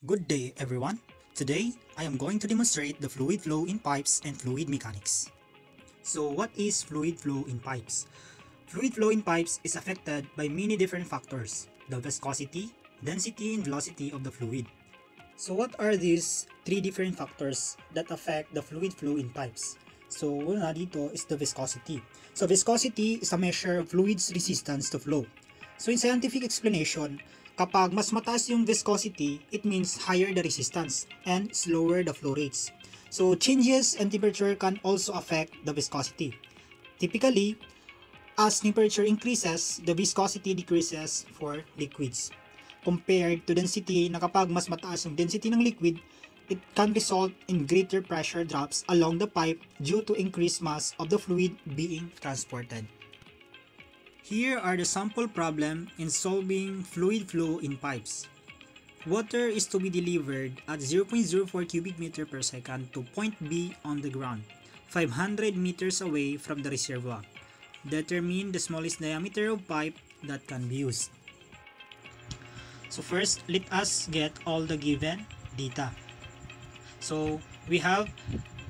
Good day everyone. Today, I am going to demonstrate the fluid flow in pipes and fluid mechanics. So what is fluid flow in pipes? Fluid flow in pipes is affected by many different factors: the viscosity, density, and velocity of the fluid. So what are these three different factors that affect the fluid flow in pipes? So una dito is the viscosity. So viscosity is a measure of fluid's resistance to flow. So in scientific explanation, kapag mas mataas yung viscosity, it means higher the resistance and slower the flow rates. So changes in temperature can also affect the viscosity. Typically, as temperature increases, the viscosity decreases for liquids. Compared to density, na kapag mas mataas yung density ng liquid, it can result in greater pressure drops along the pipe due to increased mass of the fluid being transported. Here are the sample problem in solving fluid flow in pipes. Water is to be delivered at 0.04 cubic meter per second to point B on the ground, 500 meters away from the reservoir. Determine the smallest diameter of pipe that can be used. So first, let us get all the given data. So we have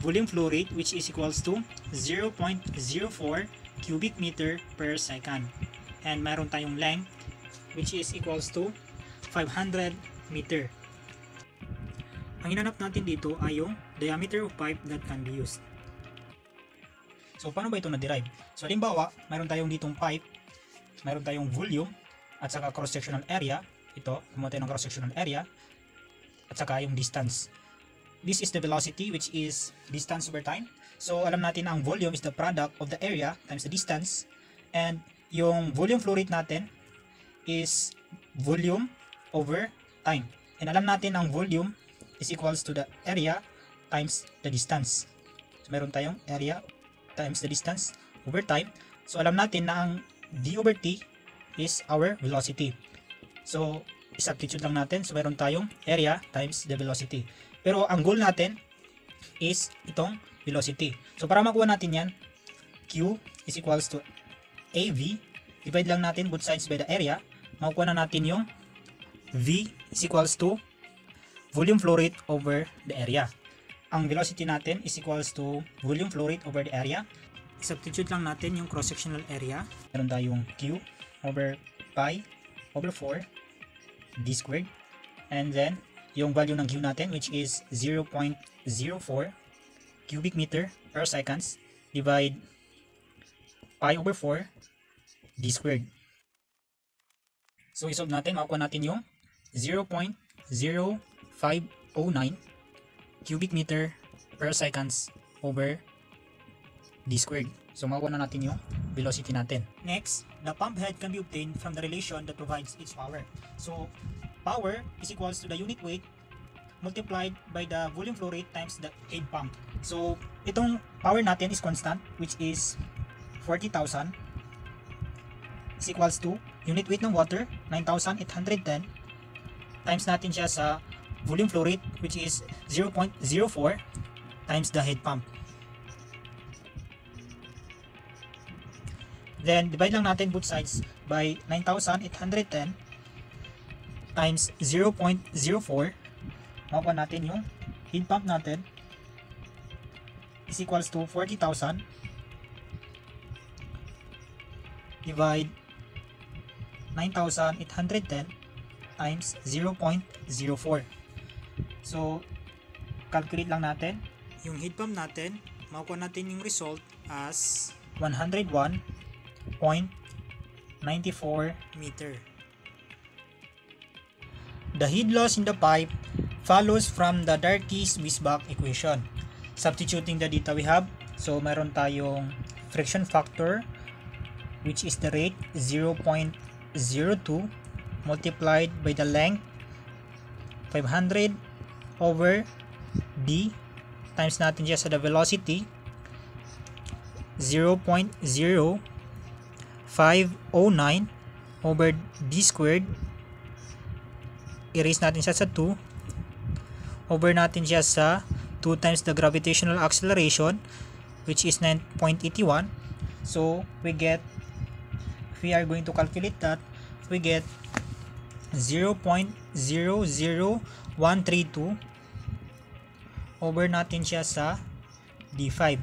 volume flow rate, which is equals to 0.04 cubic meter per second. And mayroon tayong length, which is equals to 500 meter. Ang hinanap natin dito ay yung diameter of pipe that can be used. So paano ba ito na-derive? So halimbawa, mayroon tayong ditong pipe, mayroon tayong volume, at saka cross-sectional area. Ito, kumuha tayo ng cross-sectional area, at saka yung distance. This is the velocity, which is distance over time. So alam natin na ang volume is the product of the area times the distance, and yung volume flow rate natin is volume over time. And alam natin ang volume is equals to the area times the distance. So meron tayong area times the distance over time. So alam natin na ang d over t is our velocity. So substitute lang natin. So meron tayong area times the velocity. Pero ang goal natin is itong velocity. So para makuha natin yan, Q is equals to AV. Divide lang natin both sides by the area. Makukuha na natin yung V is equals to volume flow rate over the area. Ang velocity natin is equals to volume flow rate over the area. Substitute lang natin yung cross-sectional area. Meron tayong Q over pi over 4 d squared. And then, yung value ng Q natin, which is 0.04 cubic meter per seconds, divide pi over 4 d squared. So isolve natin, makukuha natin yung 0.0509 cubic meter per seconds over d squared. So makukuha na natin yung velocity natin. Next, the pump head can be obtained from the relation that provides its power. So power is equals to the unit weight multiplied by the volume flow rate times the head pump. So itong power natin is constant, which is 40,000 is equals to unit weight ng water 9,810 times natin siya sa volume flow rate, which is 0.04 times the head pump. Then divide lang natin both sides by 9,810 times 0.04. Makuha natin yung heat pump natin is equals to 40,000 divide 9,810 times 0.04. So calculate lang natin yung heat pump natin. Makuha natin yung result as 101.94 meter. The heat loss in the pipe follows from the Darcy-Weisbach equation. Substituting the data we have, so meron tayong friction factor, which is the rate 0.02 multiplied by the length 500 over d times natin siya sa the velocity 0.0509 over d squared. Erase natin siya sa 2 over natin siya sa 2 times the gravitational acceleration, which is 9.81. So we get, if we are going to calculate that, we get 0.00132 over natin siya sa D5.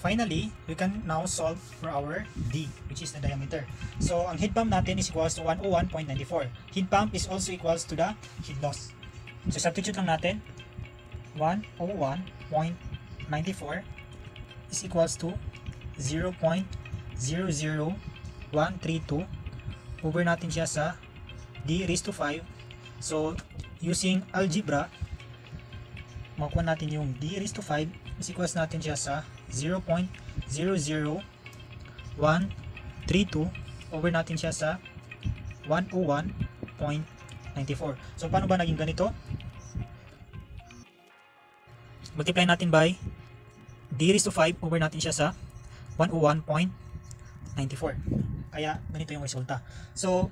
Finally, we can now solve for our D, which is the diameter. So, ang heat pump natin is equals to 101.94. Heat pump is also equals to the heat loss. So, substitute lang natin. 101.94 is equals to 0.00132 over natin siya sa D raised to 5. So, using algebra, makuha natin yung D raised to 5 is equals natin siya sa 0.00132 over natin siya sa 101.94. So, paano ba naging ganito? Multiply natin by D raised to 5 over natin siya sa 101.94. Kaya, ganito yung resulta. So,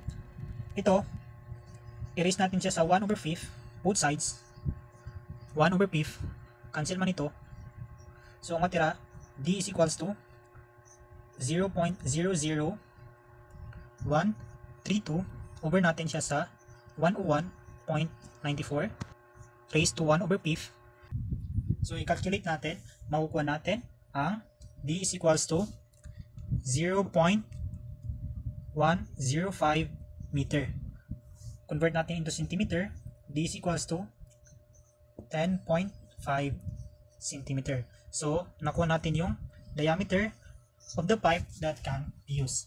ito, erase natin siya sa 1 over 5, both sides. 1 over 5, cancel man ito. So, ang matira, D is equals to 0.00132 over natin siya sa 101.94 raised to 1 over 5. So, i-calculate natin, makukuha natin ang D is equals to 0.105 meter. Convert natin into centimeter, D is equals to 10.5 centimeter. So, nakuha natin yung diameter of the pipe that can be used.